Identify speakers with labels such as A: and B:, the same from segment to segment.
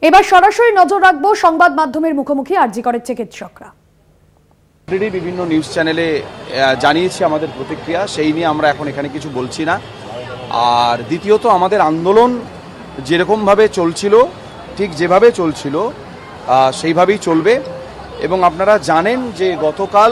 A: এবার সরাসরি নজর রাখবো সংবাদ মাধ্যমের মুখোমুখি আরজি করের চিকিৎসকরা।
B: অলরেডি বিভিন্ন নিউজ চ্যানেলে জানিয়েছি আমাদের প্রতিক্রিয়া, সেই নিয়ে আমরা এখন এখানে কিছু বলছি না। আর দ্বিতীয়ত, আমাদের আন্দোলন যেরকমভাবে চলছিল, ঠিক যেভাবে চলছিল সেইভাবেই চলবে। এবং আপনারা জানেন যে গতকাল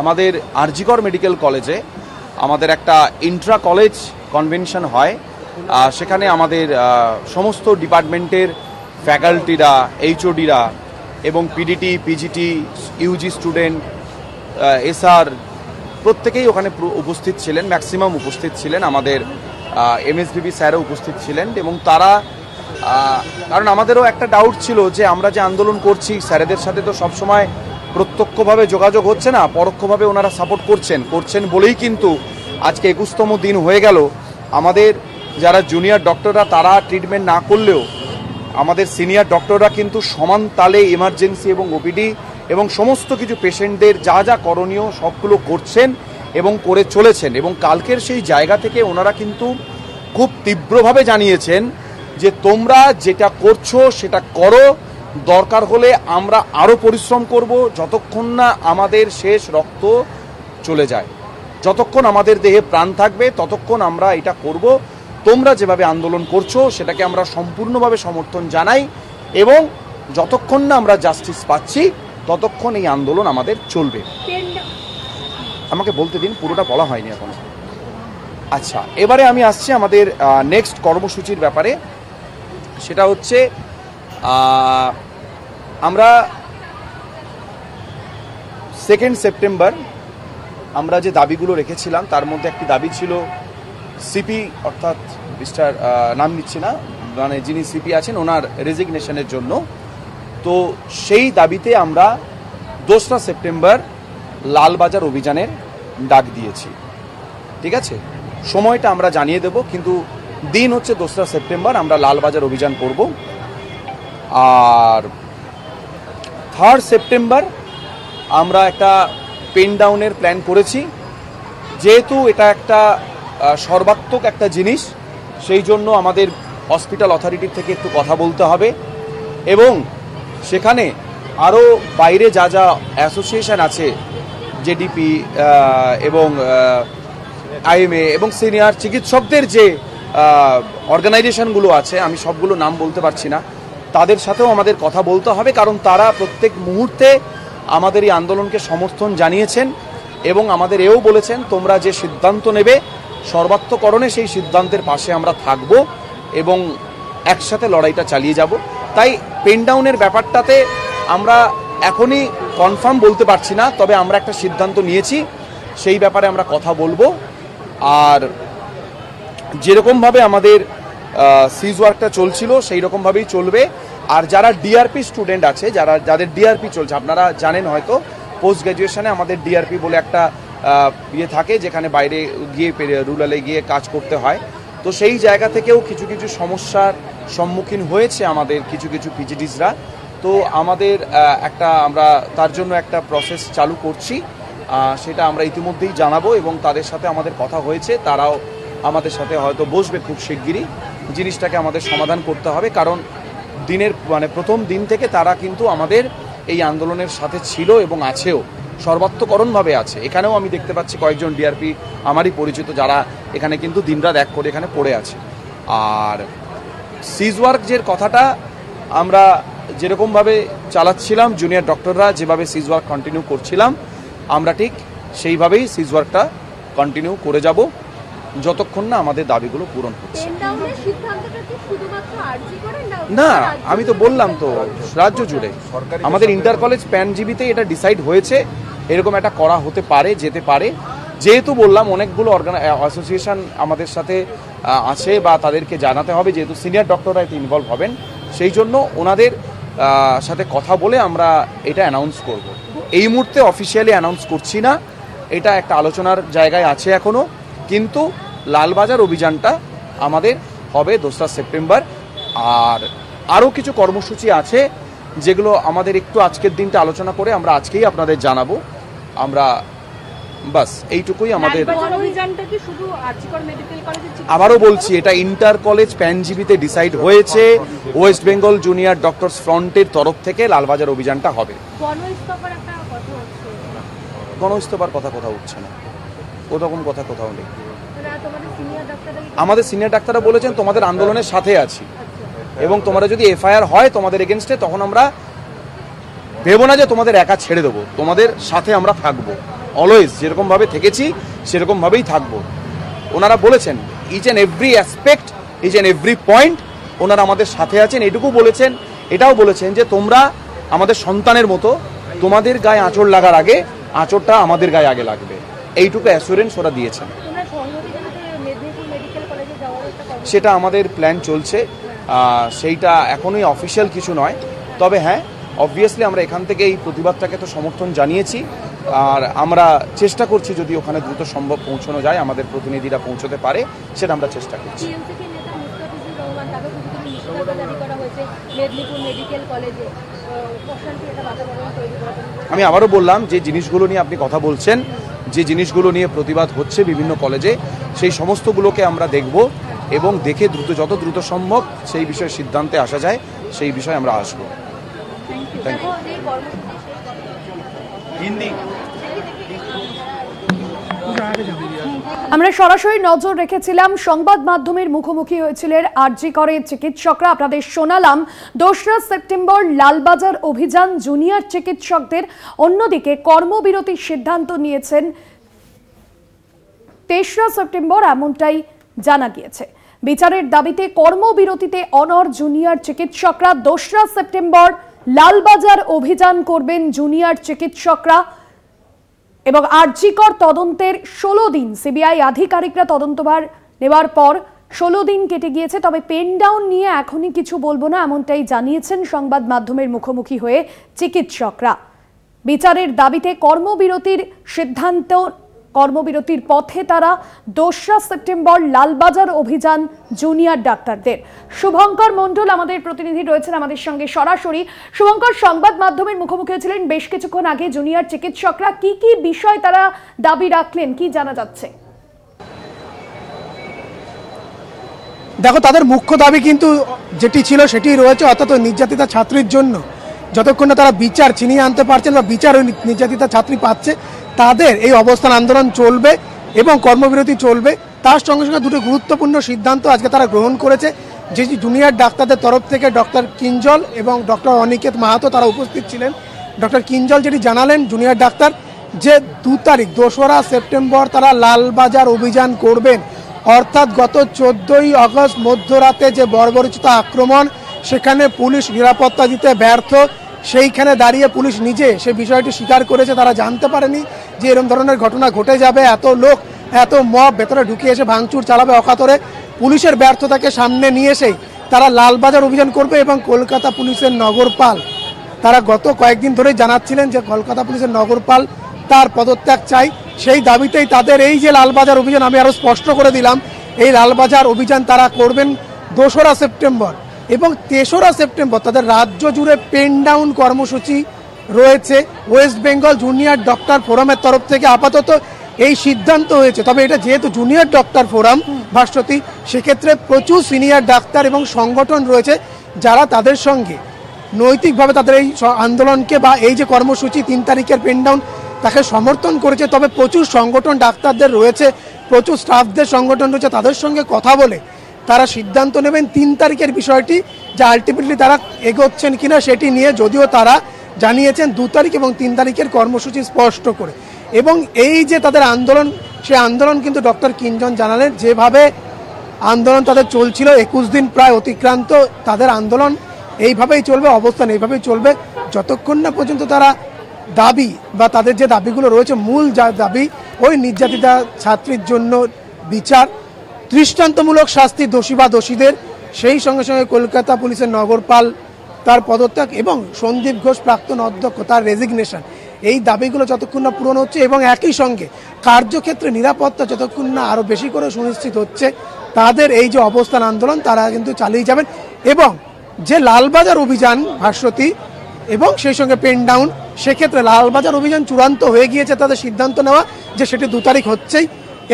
B: আমাদের আরজি কর মেডিকেল কলেজে আমাদের একটা ইন্ট্রা কলেজ কনভেনশন হয়। সেখানে আমাদের সমস্ত ডিপার্টমেন্টের ফ্যাকাল্টিরা, এইচওডিরা এবং PDT, PGT, UG student, SR প্রত্যেকেই ওখানে উপস্থিত ছিলেন, ম্যাক্সিমাম উপস্থিত ছিলেন। আমাদের এমএসবিবি স্যারও উপস্থিত ছিলেন। এবং তারা, কারণ আমাদেরও একটা ডাউট ছিল যে আমরা যে আন্দোলন করছি, স্যারেদের সাথে তো সবসময় প্রত্যক্ষভাবে যোগাযোগ হচ্ছে না, পরোক্ষভাবে ওনারা সাপোর্ট করছেন বলেই কিন্তু আজকে 21তম দিন হয়ে গেল। আমাদের যারা জুনিয়র ডক্টররা তারা ট্রিটমেন্ট না করলেও আমাদের সিনিয়র ডক্টররা কিন্তু সমান তালে এমার্জেন্সি এবং ওপিডি এবং সমস্ত কিছু পেশেন্টদের যা যা করণীয় সবগুলো করছেন এবং করে চলেছেন। এবং কালকের সেই জায়গা থেকে ওনারা কিন্তু খুব তীব্রভাবে জানিয়েছেন যে তোমরা যেটা করছো সেটা করো, দরকার হলে আমরা আরও পরিশ্রম করব, যতক্ষণ না আমাদের শেষ রক্ত চলে যায়, যতক্ষণ আমাদের দেহে প্রাণ থাকবে ততক্ষণ আমরা এটা করব। তোমরা যেভাবে আন্দোলন করছো সেটাকে আমরা সম্পূর্ণভাবে সমর্থন জানাই এবং যতক্ষণ না আমরা জাস্টিস পাচ্ছি ততক্ষণ এই আন্দোলন আমাদের চলবে। আমাকে বলতে দিন, পুরোটা বলা হয়নি এখনো। আচ্ছা, এবারে আমি আসছি আমাদের নেক্সট কর্মসূচির ব্যাপারে। সেটা হচ্ছে আমরা 2 সেপ্টেম্বর আমরা যে দাবিগুলো রেখেছিলাম তার মধ্যে একটি দাবি ছিল সিপি, অর্থাৎ মিস্টার নাম নিচ্ছি না, মানে যিনি সিপি আছেন ওনার রেজিগনেশনের জন্য। তো সেই দাবিতে আমরা 2রা সেপ্টেম্বর লালবাজার অভিযানের ডাক দিয়েছি। ঠিক আছে, সময়টা আমরা জানিয়ে দেব, কিন্তু দিন হচ্ছে 2রা সেপ্টেম্বর আমরা লালবাজার অভিযান করব। আর 3rd সেপ্টেম্বর আমরা একটা পেন ডাউনের প্ল্যান করেছি। যেহেতু এটা একটা সর্বাত্মক একটা জিনিস, সেই জন্য আমাদের হসপিটাল অথরিটির থেকে একটু কথা বলতে হবে এবং সেখানে আরও বাইরে যা যা অ্যাসোসিয়েশন আছে, জেডিপি এবং আইএমএ এবং সিনিয়র চিকিৎসকদের যে অর্গানাইজেশনগুলো আছে, আমি সবগুলো নাম বলতে পারছি না, তাদের সাথেও আমাদের কথা বলতে হবে। কারণ তারা প্রত্যেক মুহূর্তে আমাদের এই আন্দোলনকে সমর্থন জানিয়েছেন এবং আমাদের এও বলেছেন তোমরা যে সিদ্ধান্ত নেবে সর্বাত্মকরণে সেই সিদ্ধান্তের পাশে আমরা থাকব এবং একসাথে লড়াইটা চালিয়ে যাব। তাই পেন ডাউনের ব্যাপারটাতে আমরা এখনই কনফার্ম বলতে পারছি না, তবে আমরা একটা সিদ্ধান্ত নিয়েছি, সেই ব্যাপারে আমরা কথা বলবো। আর যেরকমভাবে আমাদের সিজ ওয়ার্কটা চলছিল সেই রকমভাবেই চলবে। আর যারা ডিআরপি স্টুডেন্ট আছে, যাদের ডিআরপি চলছে, আপনারা জানেন হয়তো পোস্ট গ্র্যাজুয়েশনে আমাদের ডিআরপি বলে একটা ইয়ে থাকে যেখানে বাইরে গিয়ে রুরালে গিয়ে কাজ করতে হয়। তো সেই জায়গা থেকেও কিছু কিছু সমস্যার সম্মুখীন হয়েছে আমাদের কিছু কিছু পিজিডিসরা। তো আমাদের আমরা তার জন্য একটা প্রসেস চালু করছি, সেটা আমরা ইতিমধ্যেই জানাবো এবং তাদের সাথে আমাদের কথা হয়েছে, তারাও আমাদের সাথে হয়তো বসবে খুব শিগগিরই। জিনিসটাকে আমাদের সমাধান করতে হবে, কারণ দিনের প্রথম দিন থেকে তারা কিন্তু আমাদের এই আন্দোলনের সাথে ছিল এবং আছেও, সর্বাত্মকরণভাবে আছে। এখানেও আমি দেখতে পাচ্ছি কয়েকজন ডিআরপি আমারই পরিচিত যারা এখানে কিন্তু দিনরাত এক করে এখানে পড়ে আছে। আর সিজ ওয়ার্ক যে কথাটা আমরা যেরকমভাবে চালাচ্ছিলাম, জুনিয়র ডক্টররা যেভাবে সিজ ওয়ার্ক কন্টিনিউ করছিলাম, আমরা ঠিক সেইভাবেই সিজ ওয়ার্কটা কন্টিনিউ করে যাব যতক্ষণ না আমাদের দাবিগুলো পূরণ হচ্ছে। না, আমি তো বললাম তো রাজ্য জুড়ে আমাদের ইন্টার কলেজ প্যানজিবিতে এটা ডিসাইড হয়েছে, এরকম একটা করা হতে পারে, যেতে পারে। যেহেতু বললাম অনেকগুলো অ্যাসোসিয়েশন আমাদের সাথে আছে বা তাদেরকে জানাতে হবে, যেহেতু সিনিয়র ডক্টররা এতে ইনভলভ হবেন, সেই জন্য ওনাদের সাথে কথা বলে আমরা এটা অ্যানাউন্স করব। এই মুহূর্তে অফিসিয়ালি অ্যানাউন্স করছি না, এটা একটা আলোচনার জায়গায় আছে এখনও। কিন্তু লালবাজার অভিযানটা আমাদের হবে 2রা সেপ্টেম্বর। আর আরও কিছু কর্মসূচি আছে যেগুলো আমাদের একটু আজকের দিনটা আলোচনা করে আমরা আজকেই আপনাদের জানাবো। আমরা বাস এইটুকুই আমাদের।
C: অভিযানটা কি শুধু আরজিকর মেডিকেল কলেজে?
B: আবারও বলছি, এটা ইন্টার কলেজ প্যানজিবিতে ডিসাইড হয়েছে, ওয়েস্ট বেঙ্গল জুনিয়র ডক্টরস ফ্রন্টের তরফ থেকে লালবাজার অভিযানটা হবে।
C: গণইস্তফার একটা কথা হচ্ছে।
B: গণইস্তফার কথা কোথাও উঠছে না, ওরকম কথা কোথাও নেই। আমাদের সিনিয়র ডাক্তাররা বলেছেন তোমাদের আন্দোলনের সাথে আছি, এবং তোমরা যদি এফআইআর হয় তোমাদের এগেনস্টে, তখন আমরা ভেবো না যে তোমাদের একা ছেড়ে দেবো, তোমাদের সাথে আমরা থাকবো অলওয়েজ, যেরকম ভাবে থেকেছি সেরকম ভাবেই থাকবো। ওনারা বলেছেন each and every aspect, each and every point ওনারা আমাদের সাথে আছেন। এটুকু বলেছেন, এটাও বলেছেন যে তোমরা আমাদের সন্তানের মতো, তোমাদের গায়ে আঁচড় লাগার আগে আঁচড়টা আমাদের গায়ে আগে লাগবে, এইটুকু অ্যাসুরেন্স ওরা দিয়েছেন। সেটা আমাদের প্ল্যান চলছে, সেইটা এখনই অফিসিয়াল কিছু নয়, তবে হ্যাঁ অবভিয়াসলি আমরা এখান থেকে এই প্রতিবাদটাকে তো সমর্থন জানিয়েছি, আর আমরা চেষ্টা করছি যদি ওখানে দ্রুত সম্ভব পৌঁছানো যায়, আমাদের প্রতিনিধিরা পৌঁছতে পারে, সেটা আমরা চেষ্টা করছি। আমি আবারও বললাম, যে জিনিসগুলো নিয়ে আপনি কথা বলছেন, যে জিনিসগুলো নিয়ে প্রতিবাদ হচ্ছে বিভিন্ন কলেজে, সেই সমস্তগুলোকে আমরা দেখব, এবং দেখে যত দ্রুত সম্ভব সেই বিষয়ে সিদ্ধান্তে আসা যায় সেই বিষয়ে আমরা আসবো। Thank you. হিন্দি
A: আমরা সরাসরি নজর রেখেছিলাম, সংবাদ মাধ্যমের মুখোমুখি হয়েছিলেন আরজি করের চিকিৎসকরা। আপনাদের শোনালাম 2রা সেপ্টেম্বর লালবাজার অভিযান জুনিয়র চিকিৎসকদের, অন্যদিকে কর্মবিরতির সিদ্ধান্ত নিয়েছেন 23রা সেপ্টেম্বর, এমনটাই জানা গিয়েছে। বিচারের দাবিতে কর্মবিরতিতে অনড় জুনিয়র চিকিৎসকরা। 2রা সেপ্টেম্বর লালবাজার অভিযান করবেন জুনিয়র চিকিৎসকরা, এবং আরজিকর তদন্তের 16 দিন সিবিআই আধিকারিকরা তদন্তভার নেওয়ার পর 16 দিন কেটে গিয়েছে, তবে পেন ডাউন নিয়ে এখনই কিছু বলবো না, এমনটাই জানিয়েছেন সংবাদ মাধ্যমের মুখোমুখি হয়ে চিকিৎসকরা। বিচারের দাবিতে কর্মবিরতির পথে তারা। 2রা সেপ্টেম্বর লালবাজার অভিযান জুনিয়র ডাক্তারদের। শুভঙ্কর মণ্ডল আমাদের প্রতিনিধি রয়েছেন আমাদের সঙ্গে সরাসরি। শুভঙ্কর, সংবাদ মাধ্যমের মুখোমুখি হয়েছিলেন বেশ কিছুক্ষণ আগে জুনিয়র চিকিৎসকরা, কি কি বিষয় তারা দাবি রাখলেন, কি জানা যাচ্ছে?
D: দেখো, তাদের মুখ্য দাবি কিন্তু যেটি ছিল সেটি রয়েছে, অর্থাৎ নির্যাতিতা ছাত্রীর জন্য যতক্ষণ না তারা বিচার ছিনিয়ে আনতে পারছেন বা বিচার ওই নির্যাতিতা ছাত্রী পাচ্ছে, তাদের এই অবস্থান আন্দোলন চলবে এবং কর্মবিরতি চলবে। তার সঙ্গে সঙ্গে দুটো গুরুত্বপূর্ণ সিদ্ধান্ত আজকে তারা গ্রহণ করেছে, যে জুনিয়র ডাক্তারদের তরফ থেকে ডক্টর কিঞ্জল এবং ডক্টর অনিকেত মাহাতো তারা উপস্থিত ছিলেন। ডক্টর কিঞ্জল যেটি জানালেন, জুনিয়র ডাক্তার, যে 2 তারিখ 2রা সেপ্টেম্বর তারা লালবাজার অভিযান করবেন, অর্থাৎ গত 14ই আগস্ট মধ্যরাতে যে বর্বরোচিত আক্রমণ, সেখানে পুলিশ নিরাপত্তা দিতে ব্যর্থ, সেইখানে দাঁড়িয়ে পুলিশ নিজে সে বিষয়টি স্বীকার করেছে। তারা জানতে পারেনি যে এরকম ধরনের ঘটনা ঘটে যাবে, এত লোক এত মব ভেতরে ঢুকে এসে ভাঙচুর চালাবে অকাতরে। পুলিশের ব্যর্থতাকে সামনে নিয়ে এসেই তারা লালবাজার অভিযান করবে, এবং কলকাতা পুলিশের নগরপাল তারা গত কয়েকদিন ধরেই জানাচ্ছিলেন যে কলকাতা পুলিশের নগরপাল তার পদত্যাগ চাই। সেই দাবিতেই তাদের এই যে লালবাজার অভিযান, আমি আরও স্পষ্ট করে দিলাম, এই লালবাজার অভিযান তারা করবেন 2রা সেপ্টেম্বর এবং 3রা সেপ্টেম্বর। তাদের রাজ্য জুড়ে পেন ডাউন কর্মসূচি রয়েছে। ওয়েস্ট বেঙ্গল জুনিয়র ডক্টর ফোরামের তরফ থেকে আপাতত এই সিদ্ধান্ত হয়েছে, তবে এটা যেহেতু জুনিয়র ডক্টর ফোরাম ভাস্বতী, সেক্ষেত্রে প্রচুর সিনিয়র ডাক্তার এবং সংগঠন রয়েছে যারা তাদের সঙ্গে নৈতিকভাবে তাদের এই আন্দোলনকে বা এই যে কর্মসূচি 3 তারিখের পেন ডাউন তাকে সমর্থন করেছে। তবে প্রচুর সংগঠন ডাক্তারদের রয়েছে, প্রচুর স্টাফদের সংগঠন রয়েছে, তাদের সঙ্গে কথা বলে তারা সিদ্ধান্ত নেবেন 3 তারিখের বিষয়টি, যা আলটিমেটলি তারা এগোচ্ছেন কিনা সেটি নিয়ে, যদিও তারা জানিয়েছেন 2 তারিখ এবং 3 তারিখের কর্মসূচি স্পষ্ট করে। এবং এই যে তাদের আন্দোলন, সে আন্দোলন কিন্তু ডক্টর কিঞ্জন জানালেন, যেভাবে আন্দোলন তাদের চলছিল 21 দিন প্রায় অতিক্রান্ত, তাদের আন্দোলন এইভাবেই চলবে, অবস্থান এইভাবেই চলবে যতক্ষণ না পর্যন্ত তারা দাবি বা তাদের যে দাবিগুলো রয়েছে, মূল যা দাবি ওই নির্যাতিতা ছাত্রীর জন্য বিচার, দৃষ্টান্তমূলক শাস্তি দোষী বা দোষীদের, সেই সঙ্গে সঙ্গে কলকাতা পুলিশের নগরপাল তার পদত্যাগ এবং সন্দীপ ঘোষ প্রাক্তন অধ্যক্ষ তার রেজিগনেশন, এই দাবিগুলো যতক্ষণ না পূরণ হচ্ছে এবং একই সঙ্গে কার্যক্ষেত্রে নিরাপত্তা যতক্ষণ না আরও বেশি করে সুনিশ্চিত হচ্ছে, তাদের এই যে অবস্থান আন্দোলন তারা কিন্তু চালিয়ে যাবেন। এবং যে লালবাজার অভিযান ভাস্বতী, এবং সেই সঙ্গে পেন ডাউন। সেক্ষেত্রে লালবাজার অভিযান চূড়ান্ত হয়ে গিয়েছে, তাদের সিদ্ধান্ত নেওয়া যে সেটি 2 তারিখ হচ্ছেই,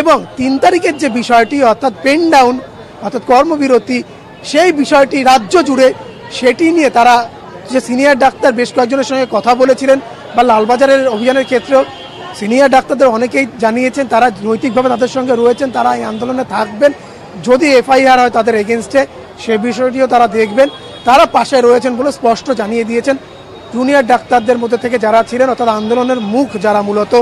D: এবং 3 তারিখের যে বিষয়টি অর্থাৎ পেন ডাউন অর্থাৎ কর্মবিরতি, সেই বিষয়টি রাজ্য জুড়ে সেটি নিয়ে তারা যে সিনিয়র ডাক্তার বেশ কয়েকজনের সঙ্গে কথা বলেছিলেন, বা লালবাজারের অভিযানের ক্ষেত্রেও সিনিয়র ডাক্তারদের অনেকেই জানিয়েছেন তারা নৈতিকভাবে তাদের সঙ্গে রয়েছেন, তারা এই আন্দোলনে থাকবেন। যদি এফআইআর হয় তাদের এগেনস্টে, সে বিষয়টিও তারা দেখবেন, তারা পাশে রয়েছেন বলে স্পষ্ট জানিয়ে দিয়েছেন। জুনিয়র ডাক্তারদের মধ্যে থেকে যারা ছিলেন অর্থাৎ আন্দোলনের মুখ যারা মূলত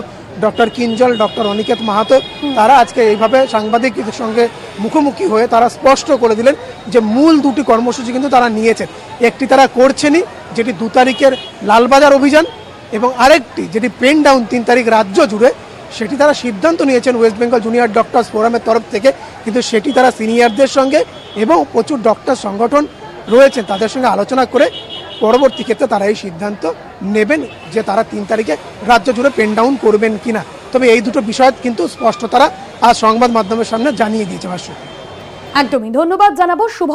D: ডক্টর কিঞ্জল, ডক্টর অনিকেত মাহাতো, তারা আজকে এইভাবে সাংবাদিকদের সঙ্গে মুখোমুখি হয়ে তারা স্পষ্ট করে দিলেন যে মূল 2টি কর্মসূচি কিন্তু তারা নিয়েছেন। একটি তারা করছেনই, যেটি 2 তারিখের লালবাজার অভিযান, এবং আরেকটি যেটি পেন ডাউন 3 তারিখ রাজ্য জুড়ে, সেটি তারা সিদ্ধান্ত নিয়েছেন ওয়েস্ট বেঙ্গল জুনিয়র ডক্টরস ফোরামের তরফ থেকে। কিন্তু সেটি তারা সিনিয়রদের সঙ্গে এবং প্রচুর ডক্টর সংগঠন রয়েছেন তাদের সঙ্গে আলোচনা করে পরবর্তী ক্ষেত্রে তারা এই সিদ্ধান্ত নেবেন যে তারা 3 তারিখে রাজ্য জুড়ে পেন ডাউন করবেন কিনা। তবে এই দুটো বিষয় কিন্তু স্পষ্ট তারা আজ সংবাদ মাধ্যমের সামনে জানিয়ে দিয়েছে।
A: একদমই ধন্যবাদ জানাবো শুভ।